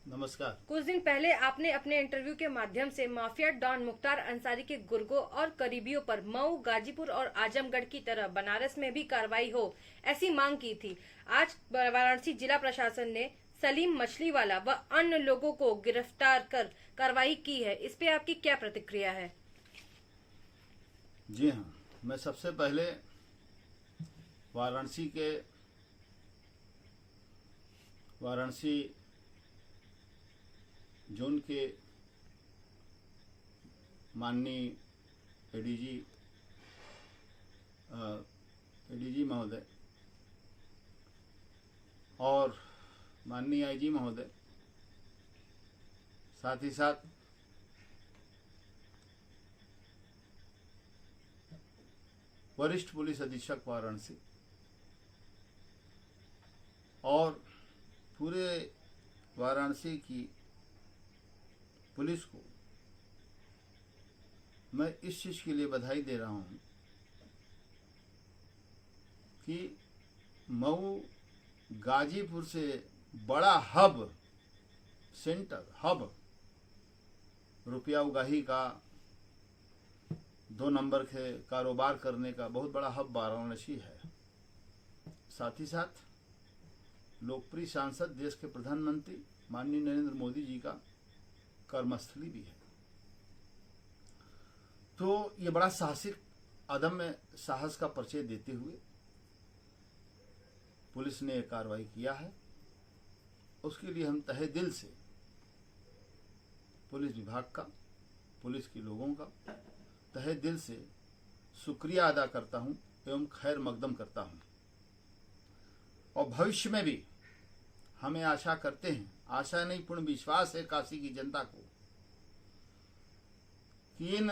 नमस्कार। कुछ दिन पहले आपने अपने इंटरव्यू के माध्यम से माफिया डॉन मुख्तार अंसारी के गुर्गों और करीबियों पर मऊ, गाजीपुर और आजमगढ़ की तरह बनारस में भी कार्रवाई हो, ऐसी मांग की थी। आज वाराणसी जिला प्रशासन ने सलीम मछलीवाला व अन्य लोगों को गिरफ्तार कर कार्रवाई की है। इस पे आपकी क्या प्रतिक्रिया है? जी हाँ, मैं सबसे पहले वाराणसी जोन के माननीय एडीजी महोदय और माननीय आईजी महोदय, साथ ही साथ वरिष्ठ पुलिस अधीक्षक वाराणसी और पूरे वाराणसी की पुलिस को मैं इस चीज के लिए बधाई दे रहा हूं कि मऊ गाजीपुर से बड़ा हब रुपया उगाही का 2 नंबर के कारोबार करने का बहुत बड़ा हब वाराणसी है। साथ ही साथ लोकप्रिय सांसद, देश के प्रधानमंत्री माननीय नरेंद्र मोदी जी का कर्मस्थली भी है। तो ये बड़ा साहसिक, अदम्य साहस का परिचय देते हुए पुलिस ने कार्रवाई किया है। उसके लिए हम तहे दिल से पुलिस विभाग का, पुलिस के लोगों का तहे दिल से शुक्रिया अदा करता हूं एवं खैर मकदम करता हूं। और भविष्य में भी हमें आशा करते हैं, आशा नहीं पूर्ण विश्वास है काशी की जनता को, कि इन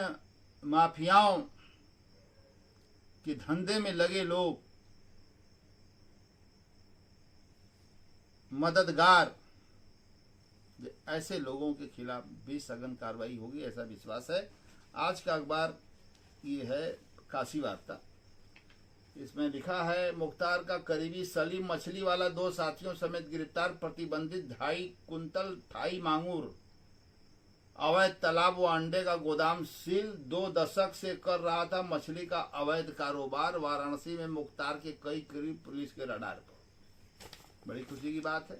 माफियाओं के धंधे में लगे लोग, मददगार, ऐसे लोगों के खिलाफ भी सघन कार्रवाई होगी, ऐसा विश्वास है। आज का अखबार ये है काशी वार्ता। इसमें लिखा है, मुख्तार का करीबी सलीम मछलीवाला 2 साथियों समेत गिरफ्तार, प्रतिबंधित 2.5 कुंतल थाई मांगूर, अवैध तालाब व अंडे का गोदाम सील, 2 दशक से कर रहा था मछली का अवैध कारोबार। वाराणसी में मुख्तार के कई करीब पुलिस के रडार पर। बड़ी खुशी की बात है।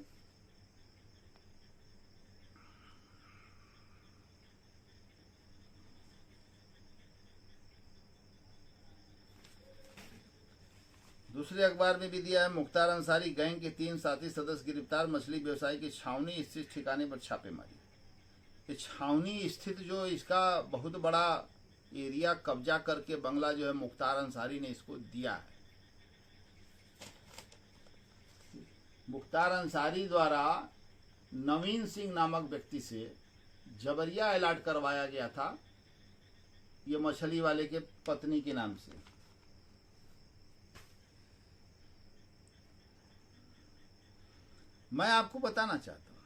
दूसरे अखबार में भी दिया है, मुख्तार अंसारी गैंग के 3 साथी सदस्य गिरफ्तार, मछली व्यवसायी की छावनी स्थित ठिकाने पर छापेमारी। ये छावनी स्थित जो इसका बहुत बड़ा एरिया कब्जा करके बंगला जो है मुख्तार अंसारी ने इसको दिया है। मुख्तार अंसारी द्वारा नवीन सिंह नामक व्यक्ति से जबरिया अलॉट करवाया गया था, ये मछली वाले के पत्नी के नाम से। मैं आपको बताना चाहता हूं,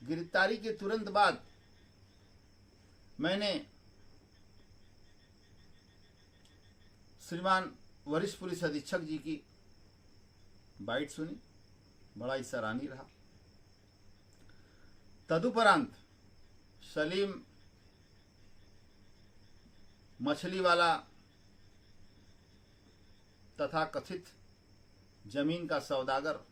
गिरफ्तारी के तुरंत बाद मैंने श्रीमान वरिष्ठ पुलिस अधीक्षक जी की बाइट सुनी, बड़ा ही सराहनीय रहा। तदुपरांत सलीम मछलीवाला तथा कथित जमीन का सौदागर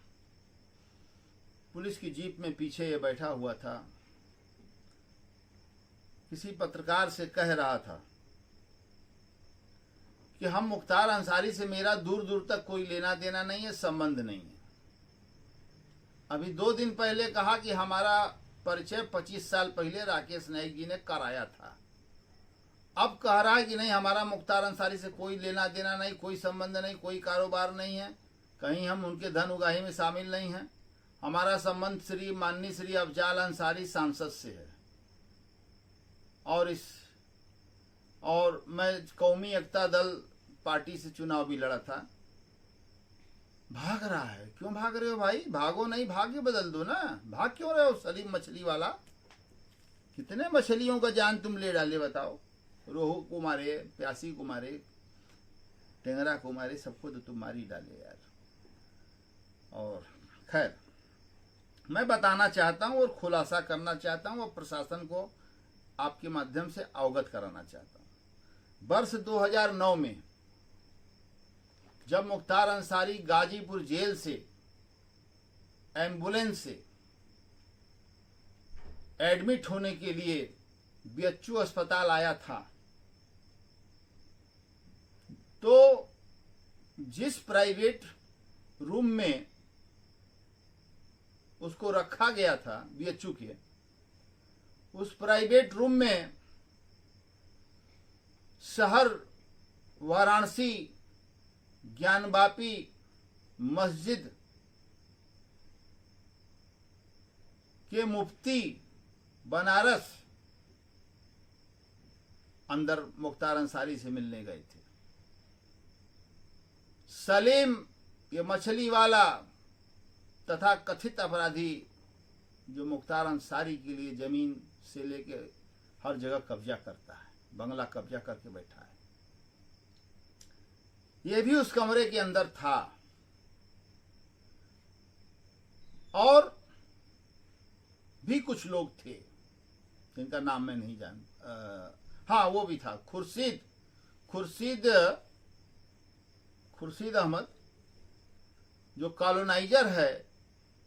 पुलिस की जीप में पीछे ये बैठा हुआ था, किसी पत्रकार से कह रहा था कि हम मुख्तार अंसारी से मेरा दूर दूर तक कोई लेना देना नहीं है, संबंध नहीं है। अभी 2 दिन पहले कहा कि हमारा परिचय 25 साल पहले राकेश नाइक जी ने कराया था। अब कह रहा है कि नहीं, हमारा मुख्तार अंसारी से कोई लेना देना नहीं, कोई संबंध नहीं, कोई कारोबार नहीं है, कहीं हम उनके धन उगाही में शामिल नहीं हैं। हमारा संबंध माननीय श्री अफजाल अंसारी सांसद से है और मैं कौमी एकता दल पार्टी से चुनाव भी लड़ा था। भाग रहा है, क्यों भाग रहे हो भाई? भागो नहीं, भाग्य बदल दो ना। भाग क्यों रहे हो सलीम मछली वाला? कितने मछलियों का जान तुम ले डाले बताओ? रोहू को मारे, प्यासी को मारे, टेंगरा को मारे, सबको तो तुम मारी डाले यार। और खैर, मैं बताना चाहता हूं और खुलासा करना चाहता हूं और प्रशासन को आपके माध्यम से अवगत कराना चाहता हूं। वर्ष 2009 में जब मुख्तार अंसारी गाजीपुर जेल से एम्बुलेंस से एडमिट होने के लिए बीएचयू अस्पताल आया था, तो जिस प्राइवेट रूम में उसको रखा गया था बीएचयू के, उस प्राइवेट रूम में शहर वाराणसी ज्ञानवापी मस्जिद के मुफ्ती बनारस अंदर मुख्तार अंसारी से मिलने गए थे। सलीम ये मछली वाला तथा कथित अपराधी जो मुख्तार अंसारी के लिए जमीन से लेके हर जगह कब्जा करता है, बंगला कब्जा करके बैठा है, ये भी उस कमरे के अंदर था। और भी कुछ लोग थे जिनका नाम मैं नहीं हाँ वो भी था खुर्शीद अहमद जो कॉलोनाइजर है।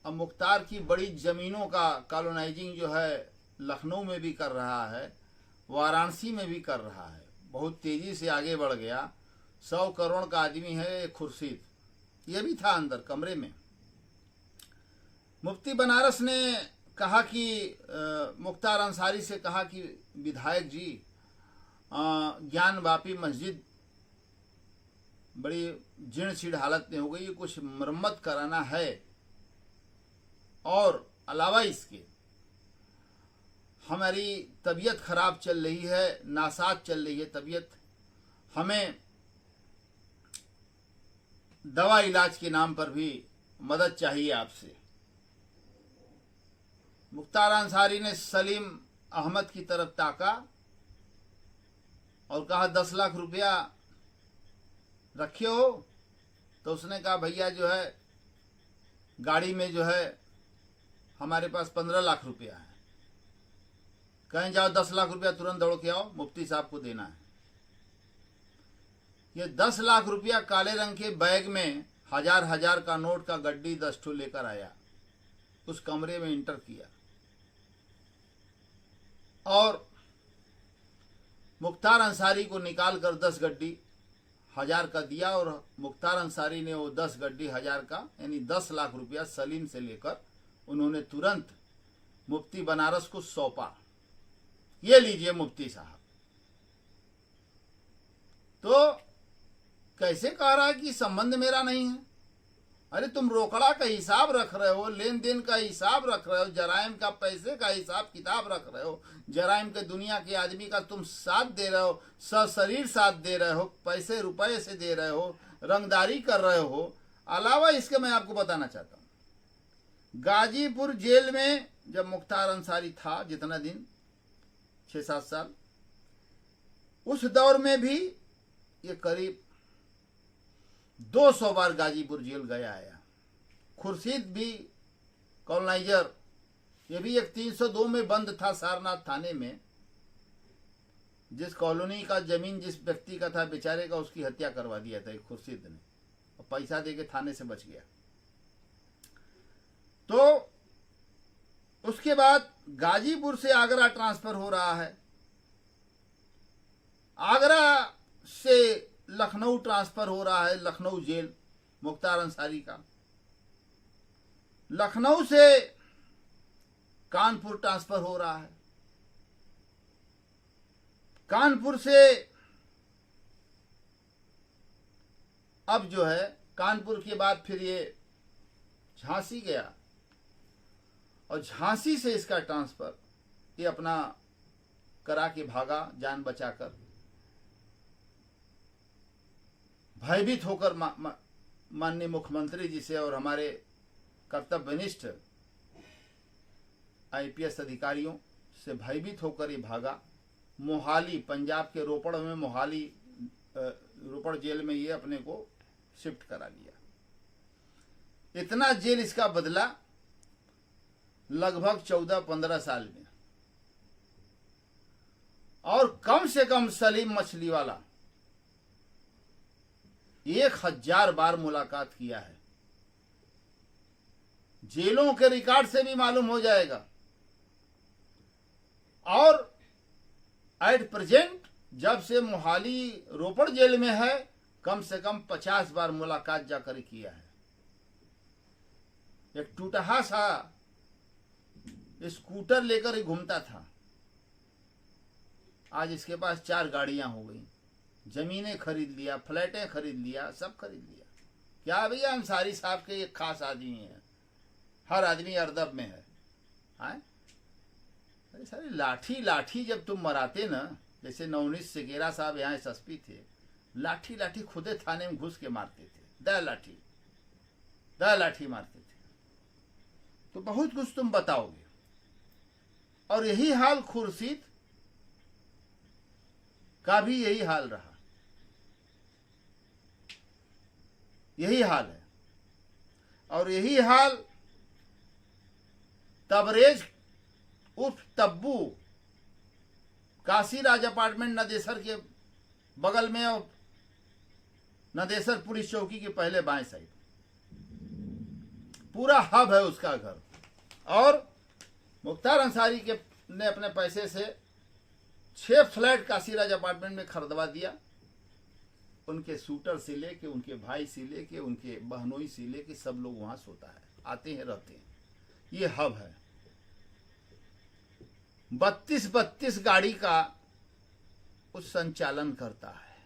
अब मुख्तार की बड़ी जमीनों का कॉलोनाइजिंग जो है लखनऊ में भी कर रहा है, वाराणसी में भी कर रहा है, बहुत तेजी से आगे बढ़ गया। 100 करोड़ का आदमी है खुर्शीद, ये भी था अंदर कमरे में। मुफ्ती बनारस ने कहा कि मुख्तार अंसारी से कहा कि विधायक जी ज्ञानवापी मस्जिद बड़ी जीर्ण शीर्ण हालत में हो गई है, कुछ मरम्मत कराना है, और अलावा इसके हमारी तबीयत खराब चल रही है, नासाज चल रही है तबीयत, हमें दवा इलाज के नाम पर भी मदद चाहिए आपसे। मुख्तार अंसारी ने सलीम अहमद की तरफ ताका और कहा 10 लाख रुपया रखे हो? तो उसने कहा भैया जो है गाड़ी में जो है हमारे पास 15 लाख रुपया है, कहीं जाओ 10 लाख रुपया तुरंत दौड़ के आओ, मुफ्ती साहब को देना है। ये 10 लाख रुपया काले रंग के बैग में हजार का नोट का गड्डी 10 ठो लेकर आया, उस कमरे में इंटर किया और मुख्तार अंसारी को निकालकर 10 गड्डी 1000 का दिया, और मुख्तार अंसारी ने वो 10 गड्डी 1000 का यानी 10 लाख रुपया सलीम से लेकर उन्होंने तुरंत मुफ्ती बनारस को सौंपा, ये लीजिए मुफ्ती साहब। तो कैसे कह रहा है कि संबंध मेरा नहीं है? अरे तुम रोकड़ा का हिसाब रख रहे हो, लेन देन का हिसाब रख रहे हो, जराइम का पैसे का हिसाब किताब रख रहे हो, जराइम के दुनिया के आदमी का तुम साथ दे रहे हो, सशरीर साथ दे रहे हो, पैसे रुपए से दे रहे हो, रंगदारी कर रहे हो। अलावा इसके मैं आपको बताना चाहता हूँ, गाजीपुर जेल में जब मुख्तार अंसारी था जितना दिन 6-7 साल, उस दौर में भी ये करीब 200 बार गाजीपुर जेल गया आया। खुर्शीद भी कॉलोनाइजर, ये भी एक 302 में बंद था सारनाथ थाने में। जिस कॉलोनी का जमीन जिस व्यक्ति का था बेचारे का, उसकी हत्या करवा दिया था एक खुर्शीद ने, और पैसा देके थाने से बच गया। तो उसके बाद गाजीपुर से आगरा ट्रांसफर हो रहा है, आगरा से लखनऊ ट्रांसफर हो रहा है, लखनऊ जेल मुख्तार अंसारी का। लखनऊ से कानपुर ट्रांसफर हो रहा है, कानपुर से अब जो है कानपुर के बाद फिर ये झांसी गया, और झांसी से इसका ट्रांसफर ये अपना करा के भागा जान बचाकर, भयभीत होकर माननीय मुख्यमंत्री जी से और हमारे कर्तव्यनिष्ठ आईपीएस अधिकारियों से भयभीत होकर ये भागा। मोहाली, पंजाब के रोपड़ में मोहाली रोपड़ जेल में ये अपने को शिफ्ट करा लिया। इतना जेल इसका बदला लगभग 14-15 साल में, और कम से कम सलीम मछली वाला 1000 बार मुलाकात किया है। जेलों के रिकॉर्ड से भी मालूम हो जाएगा। और एट प्रेजेंट जब से मोहाली रोपड़ जेल में है, कम से कम 50 बार मुलाकात जाकर किया है। एक टूटहा सा स्कूटर लेकर ही घूमता था, आज इसके पास 4 गाड़ियां हो गई, जमीनें खरीद लिया, फ्लैटें खरीद लिया, सब खरीद लिया। क्या भैया, अंसारी साहब के एक खास आदमी है, हर आदमी अरदब में है। अरे सारी लाठी लाठी जब तुम मराते ना, जैसे नवनीत सेकेरा साहब यहाँ एसएसपी थे, लाठी लाठी खुदे थाने में घुस के मारते थे, द लाठी मारते थे। तो बहुत कुछ तुम बताओगे। और यही हाल खुर्शीद का भी यही हाल रहा, यही हाल है। और यही हाल तबरेज उर्फ तब्बू, काशीराज अपार्टमेंट नदेसर के बगल में, और नदेसर पुलिस चौकी के पहले बाएं साइड, पूरा हब है उसका घर। और मुख्तार अंसारी के ने अपने पैसे से 6 फ्लैट काशीराज अपार्टमेंट में खरीदवा दिया। उनके शूटर से लेके, उनके भाई से लेके, उनके बहनोई से लेके सब लोग वहां सोता है, आते हैं रहते हैं। ये हब है। 32 गाड़ी का उस संचालन करता है।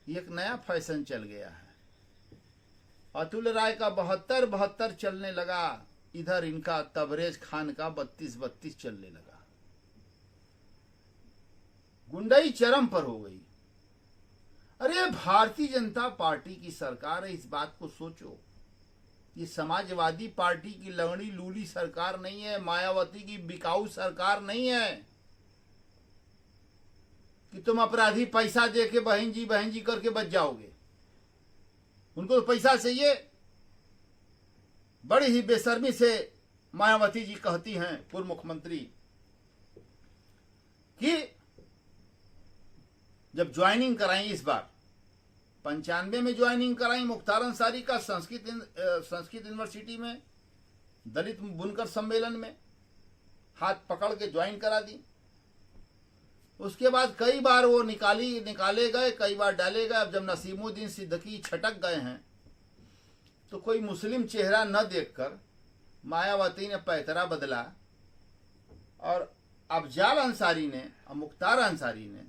ये एक नया फैशन चल गया है। अतुल राय का 72 चलने लगा, इधर इनका तबरेज खान का 32 चलने लगा। गुंडाई चरम पर हो गई। अरे भारतीय जनता पार्टी की सरकार है, इस बात को सोचो। ये समाजवादी पार्टी की लंगड़ी लूली सरकार नहीं है, मायावती की बिकाऊ सरकार नहीं है कि तुम अपराधी पैसा दे के बहन जी करके बच जाओगे। उनको तो पैसा चाहिए। बड़ी ही बेशर्मी से मायावती जी कहती हैं, पूर्व मुख्यमंत्री, कि जब ज्वाइनिंग कराई, इस बार 95 में ज्वाइनिंग कराई मुख्तार अंसारी का संस्कृत यूनिवर्सिटी में, दलित बुनकर सम्मेलन में हाथ पकड़ के ज्वाइन करा दी। उसके बाद कई बार वो निकाले गए, कई बार डाले गए। अब जब नसीमुद्दीन सिद्दीकी छटक गए हैं, तो कोई मुस्लिम चेहरा न देखकर मायावती ने पैतरा बदला, और अफजाल अंसारी ने और मुख्तार अंसारी ने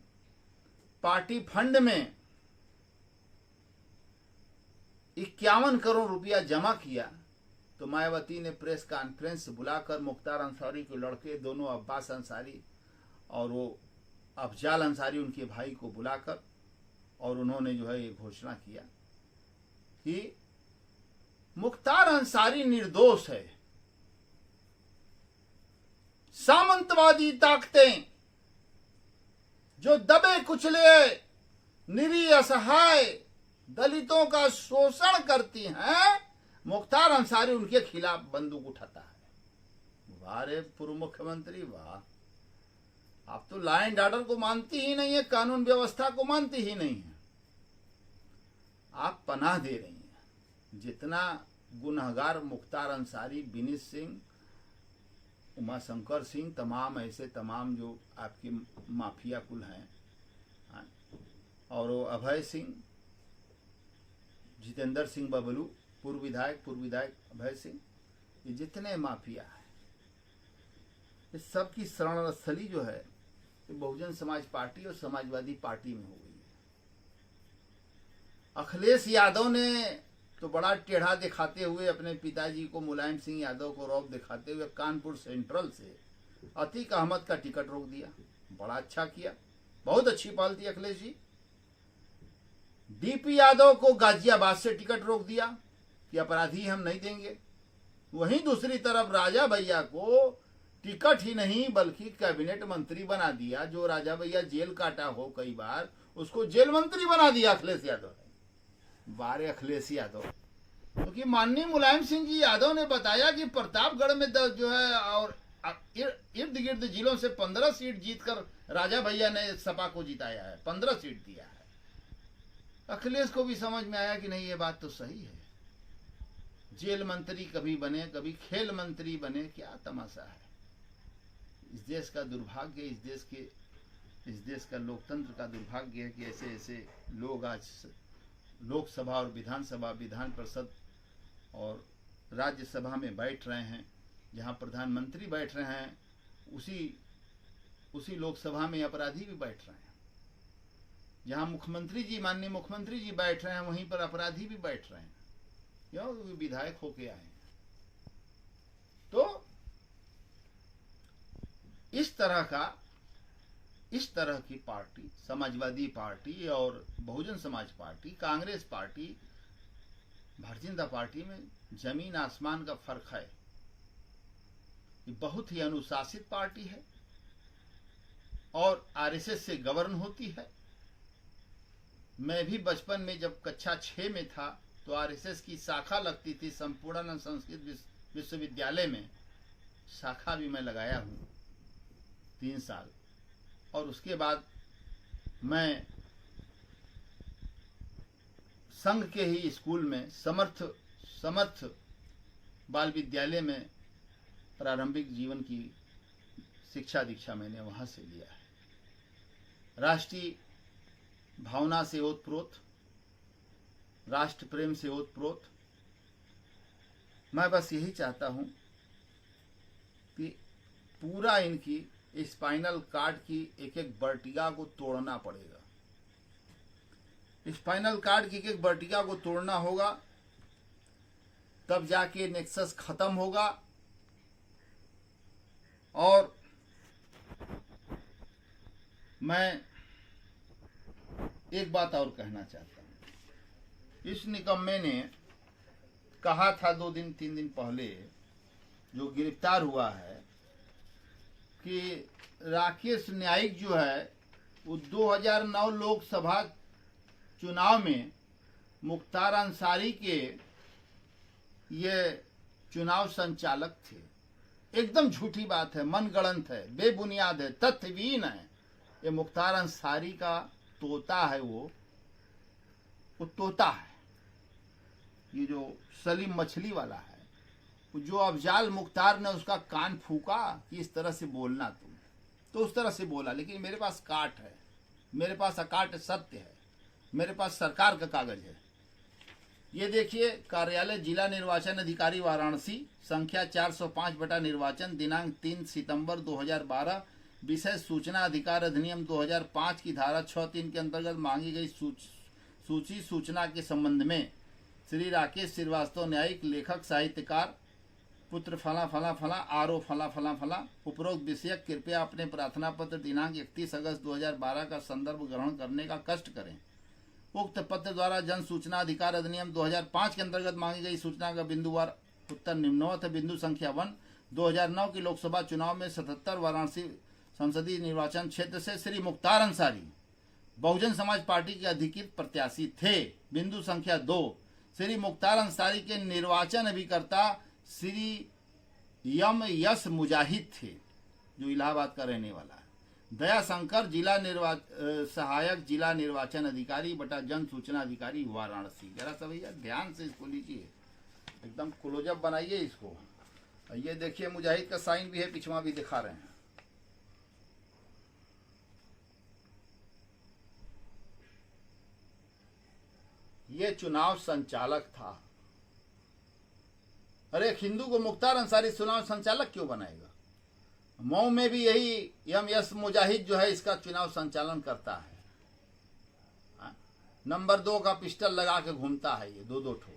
पार्टी फंड में 51 करोड़ रुपया जमा किया। तो मायावती ने प्रेस कॉन्फ्रेंस बुलाकर मुख्तार अंसारी के लड़के दोनों, अब्बास अंसारी और वो अफजाल अंसारी, उनके भाई को बुलाकर, और उन्होंने जो है ये घोषणा किया कि मुख्तार अंसारी निर्दोष है। सामंतवादी ताकतें जो दबे कुचले, निरीह असहाय दलितों का शोषण करती हैं, मुख्तार अंसारी उनके खिलाफ बंदूक उठाता है। वाह रे पूर्व मुख्यमंत्री वाह, आप तो लॉ एंड ऑर्डर को मानती ही नहीं है, कानून व्यवस्था को मानती ही नहीं है। आप पनाह दे रही हैं। जितना गुनहगार मुख्तार अंसारी, विनीत सिंह, उमाशंकर सिंह, तमाम जो आपके माफिया कुल हैं, और वो अभय सिंह, जितेंद्र सिंह बबलू, पूर्व विधायक अभय सिंह, ये जितने माफिया हैं, इस सब की शरणस्थली जो है बहुजन समाज पार्टी और समाजवादी पार्टी में हो गई है। अखिलेश यादव ने तो बड़ा टेढ़ा दिखाते हुए अपने पिताजी को, मुलायम सिंह यादव को रौब दिखाते हुए कानपुर सेंट्रल से अतीक अहमद का टिकट रोक दिया। बड़ा अच्छा किया, बहुत अच्छी पहल थी अखिलेश जी। डीपी यादव को गाजियाबाद से टिकट रोक दिया कि अपराधी हम नहीं देंगे। वहीं दूसरी तरफ राजा भैया को टिकट ही नहीं बल्कि कैबिनेट मंत्री बना दिया। जो राजा भैया जेल काटा हो कई बार, उसको जेल मंत्री बना दिया अखिलेश यादव ने। बारे अखिलेश यादव, क्योंकि माननीय मुलायम सिंह जी यादव ने बताया कि प्रतापगढ़ में जो है और इर्द गिर्द जिलों से 15 सीट जीतकर राजा भैया ने सपा को जिताया है, 15 सीट दिया है। अखिलेश को भी समझ में आया कि नहीं, ये बात तो सही है। जेल मंत्री कभी बने, कभी खेल मंत्री बने, क्या तमाशा है। इस देश का दुर्भाग्य, इस देश का लोकतंत्र का दुर्भाग्य है कि ऐसे ऐसे लोग आज लोकसभा और विधानसभा, विधान परिषद और राज्यसभा में बैठ रहे हैं। जहां प्रधानमंत्री बैठ रहे हैं, उसी लोकसभा में अपराधी भी बैठ रहे हैं। जहां मुख्यमंत्री जी, माननीय मुख्यमंत्री जी बैठ रहे हैं, वहीं पर अपराधी भी बैठ रहे हैं, क्यों? विधायक होके आए हैं। तो इस तरह की पार्टी, समाजवादी पार्टी और Bahujan Samaj party, Congress party, Bharatiya Janata party में जमीन आसमान का फर्क है। ये बहुत ही अनुशासित पार्टी है और आरएसएस से गवर्न होती है। मैं भी बचपन में जब कक्षा 6 में था तो आरएसएस की शाखा लगती थी संपूर्णानंद संस्कृत विश्वविद्यालय में। शाखा भी मैं लगाया हूँ 3 साल, और उसके बाद मैं संघ के ही स्कूल में समर्थ बाल विद्यालय में प्रारंभिक जीवन की शिक्षा दीक्षा मैंने वहां से लिया है। राष्ट्रीय भावना से ओतप्रोत, राष्ट्र प्रेम से ओतप्रोत। मैं बस यही चाहता हूं कि पूरा इनकी स्पाइनल कार्ड की एक एक वर्टिगा को तोड़ना पड़ेगा। स्पाइनल कार्ड की एक एक वर्टिगा को तोड़ना होगा, तब जाके नेक्सस खत्म होगा। और मैं एक बात और कहना चाहता हूं। इस निकम्मे ने कहा था 2-3 दिन पहले, जो गिरफ्तार हुआ है, कि राकेश न्यायिक जो है वो 2009 लोकसभा चुनाव में मुख्तार अंसारी के ये चुनाव संचालक थे। एकदम झूठी बात है, मनगढ़ंत है, बेबुनियाद है, तथ्यहीन है। ये मुख्तार अंसारी का तोता है, वो तोता है। ये जो सलीम मछली वाला है, जो अफजाल मुख्तार ने उसका कान फूका कि इस तरह से बोलना तुम, तो उस तरह से बोला। लेकिन मेरे पास काट है, मेरे पास अकाट सत्य है, मेरे पास सरकार का कागज है। ये देखिए, कार्यालय जिला निर्वाचन अधिकारी वाराणसी, संख्या 405 बटा निर्वाचन, दिनांक 3 सितंबर 2012, विषय सूचना अधिकार अधिनियम 2005 की धारा 6(3) के अंतर्गत मांगी गई सूची सूचना के संबंध में श्री राकेश श्रीवास्तव न्यायिक, लेखक, साहित्यकार, पुत्र फला फला फला, आरो फला फला फला, उपरोक्त विषयक कृपया अपने प्रार्थना पत्र दिनांक 31 अगस्त 2012 का संदर्भ ग्रहण करने का कष्ट करें। उक्त पत्र द्वारा जन सूचना अधिकार अधिनियम 2005 के अंतर्गत मांगी गई सूचना का बिंदुवार उत्तर निम्नवत है। बिंदु संख्या 1, 2009 के लोकसभा चुनाव में 77 वाराणसी संसदीय निर्वाचन क्षेत्र से श्री मुख्तार अंसारी बहुजन समाज पार्टी के अधिकृत प्रत्याशी थे। बिंदु संख्या 2, श्री मुख्तार अंसारी के निर्वाचन अभिकर्ता श्री यस मुजाहिद थे, जो इलाहाबाद का रहने वाला है। दया शंकर सहायक जिला निर्वाचन अधिकारी बटा जन सूचना अधिकारी वाराणसी। जरा सा भैया ध्यान से इसको लीजिए, एकदम क्लोजअप बनाइए इसको। ये देखिए, मुजाहिद का साइन भी है, पिछवा भी दिखा रहे हैं। ये चुनाव संचालक था। अरे एक हिंदू को मुख्तार अंसारी चुनाव संचालक क्यों बनाएगा? मऊ में भी यही यस मुजाहिद जो है इसका चुनाव संचालन करता है। नंबर 2 का पिस्टल लगा के घूमता है ये, 2-2 ठो।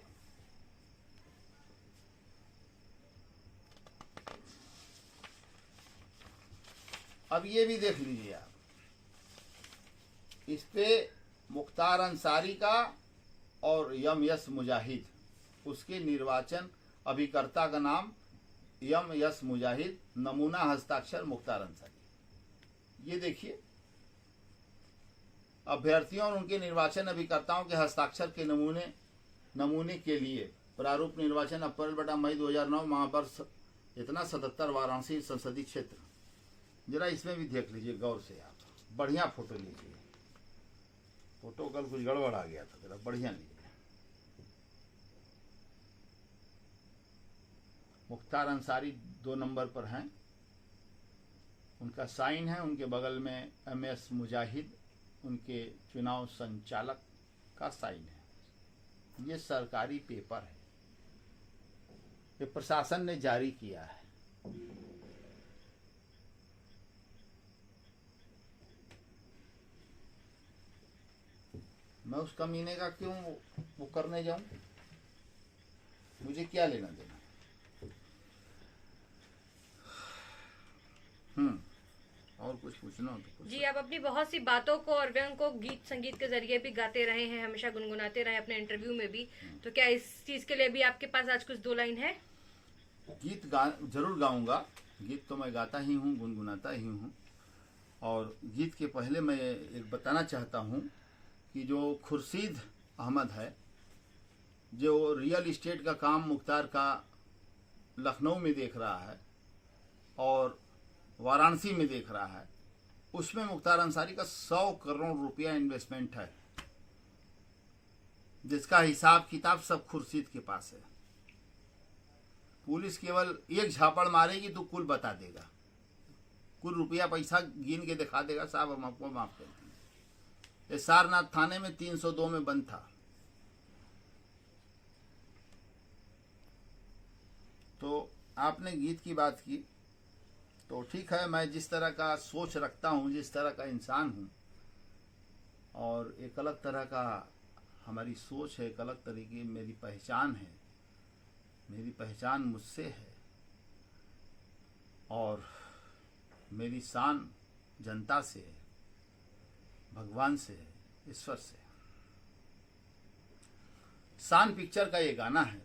अब ये भी देख लीजिए आप, इस पे मुख्तार अंसारी का और यस मुजाहिद, उसके निर्वाचन अभिकर्ता का नाम यस मुजाहिद, नमूना हस्ताक्षर मुख्तार अंसारी। ये देखिए, अभ्यर्थियों और उनके निर्वाचन अभिकर्ताओं के हस्ताक्षर के नमूने के लिए प्रारूप निर्वाचन अप्रैल/मई 2009 महावर्ष इतना 77 वाराणसी संसदीय क्षेत्र। जरा इसमें भी देख लीजिए गौर से, आप बढ़िया फोटो लीजिए। फोटो कल कुछ गड़बड़ आ गया था, जरा बढ़िया लीजिए। मुख्तार अंसारी 2 नंबर पर हैं, उनका साइन है। उनके बगल में MS मुजाहिद, उनके चुनाव संचालक का साइन है। ये सरकारी पेपर है, ये प्रशासन ने जारी किया है। मैं उस कमीने का क्यों वो करने जाऊं? मुझे क्या लेना देना? और कुछ पूछना हो तो पूछो। जी, आप अपनी बहुत सी बातों को और व्यंग को गीत संगीत के जरिए भी गाते रहे हैं, हमेशा गुनगुनाते रहे अपने इंटरव्यू में भी। तो क्या इस चीज के लिए भी आपके पास आज कुछ 2 लाइन है? गीत जरूर गाऊंगा। गीत तो मैं गाता ही हूँ, गुनगुनाता ही हूँ। और गीत के पहले मैं एक बताना चाहता हूँ कि जो खुर्शीद अहमद है, जो रियल इस्टेट का काम मुख्तार का लखनऊ में देख रहा है और वाराणसी में देख रहा है, उसमें मुख्तार अंसारी का 100 करोड़ रुपया इन्वेस्टमेंट है, जिसका हिसाब किताब सब खुर्शीद के पास है। पुलिस केवल एक झापड़ मारेगी तो कुल बता देगा, कुल रुपया पैसा गिन के दिखा देगा, साहब हम आपको माफ कर देंगे। ये सारनाथ थाने में 302 में बंद था। तो आपने गीत की बात की, तो ठीक है, मैं जिस तरह का सोच रखता हूँ, जिस तरह का इंसान हूँ, और एक अलग तरह का हमारी सोच है, एक अलग तरीके की मेरी पहचान है। मेरी पहचान मुझसे है और मेरी शान जनता से है, भगवान से है, ईश्वर से। शान पिक्चर का ये गाना है।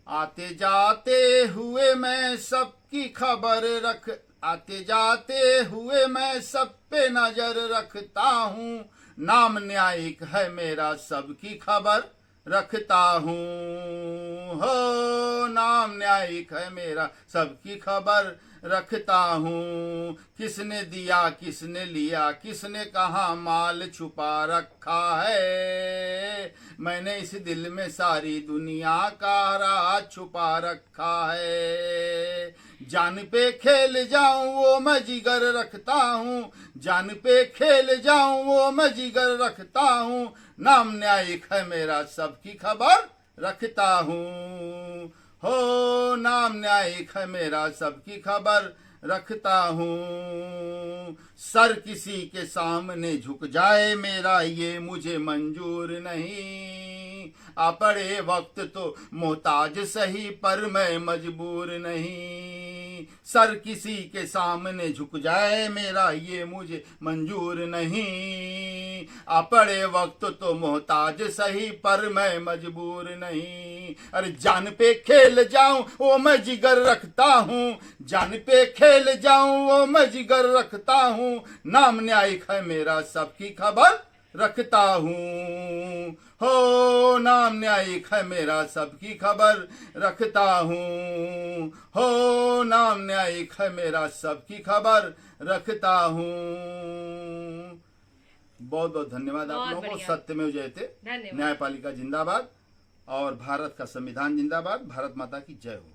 आते जाते हुए मैं सबकी खबर रख, आते जाते हुए मैं सब पे नजर रखता हूँ। नाम न्यायिक है मेरा, सबकी खबर रखता हूँ। हो नाम न्यायिक है मेरा, सबकी खबर रखता हूँ। किसने दिया किसने लिया, किसने कहा माल छुपा रखा है, मैंने इस दिल में सारी दुनिया का राज छुपा रखा है। जान पे खेल जाऊं वो मैं जिगर रखता हूँ, जान पे खेल जाऊं वो मैं जिगर रखता हूँ। नाम न्यायिक है मेरा, सबकी खबर रखता हूँ। हो नाम न्यायिक है मेरा, सबकी खबर रखता हूँ। सर किसी के सामने झुक जाए मेरा, ये मुझे मंजूर नहीं। आ पड़े वक्त तो मोहताज सही, पर मैं मजबूर नहीं। सर किसी के सामने झुक जाए मेरा, ये मुझे मंजूर नहीं। आ पड़े वक्त तो मोहताज सही, पर मैं मजबूर नहीं। अरे जान पे खेल जाऊं वो मैं जिगर रखता हूँ, जान पे खेल जाऊं वो मैं जिगर रखता हूँ। नाम न्यायिक है मेरा, सबकी खबर रखता हूँ। हो नाम न्यायिक है मेरा, सबकी खबर रखता हूँ। हो नाम न्यायिक है मेरा, सबकी खबर रखता हूँ। बहुत बहुत धन्यवाद आप लोगों को। सत्यमेव जयते। न्यायपालिका जिंदाबाद और भारत का संविधान जिंदाबाद। भारत माता की जय हो।